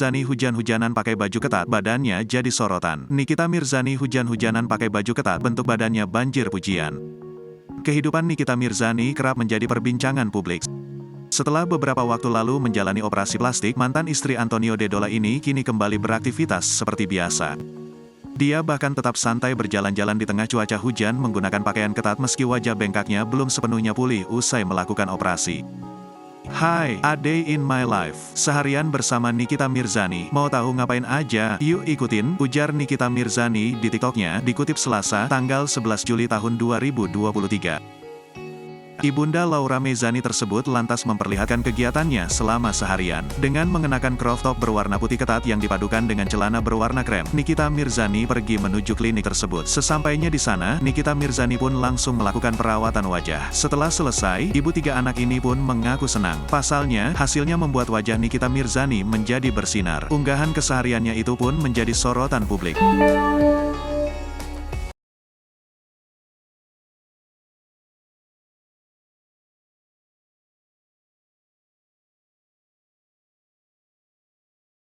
Mirzani hujan-hujanan pakai baju ketat, badannya jadi sorotan. Nikita Mirzani hujan-hujanan pakai baju ketat, bentuk badannya banjir pujian. Kehidupan Nikita Mirzani kerap menjadi perbincangan publik. Setelah beberapa waktu lalu menjalani operasi plastik, mantan istri Antonio Dedola ini kini kembali beraktivitas seperti biasa. Dia bahkan tetap santai berjalan-jalan di tengah cuaca hujan menggunakan pakaian ketat meski wajah bengkaknya belum sepenuhnya pulih usai melakukan operasi. Hai, a day in my life. Seharian bersama Nikita Mirzani. Mau tahu ngapain aja? Yuk ikutin, ujar Nikita Mirzani di TikToknya, dikutip Selasa, tanggal 11 Juli tahun 2023. Ibunda Laura Mezzani tersebut lantas memperlihatkan kegiatannya selama seharian. Dengan mengenakan crop top berwarna putih ketat yang dipadukan dengan celana berwarna krem, Nikita Mirzani pergi menuju klinik tersebut. Sesampainya di sana, Nikita Mirzani pun langsung melakukan perawatan wajah. Setelah selesai, ibu tiga anak ini pun mengaku senang. Pasalnya, hasilnya membuat wajah Nikita Mirzani menjadi bersinar. Unggahan kesehariannya itu pun menjadi sorotan publik.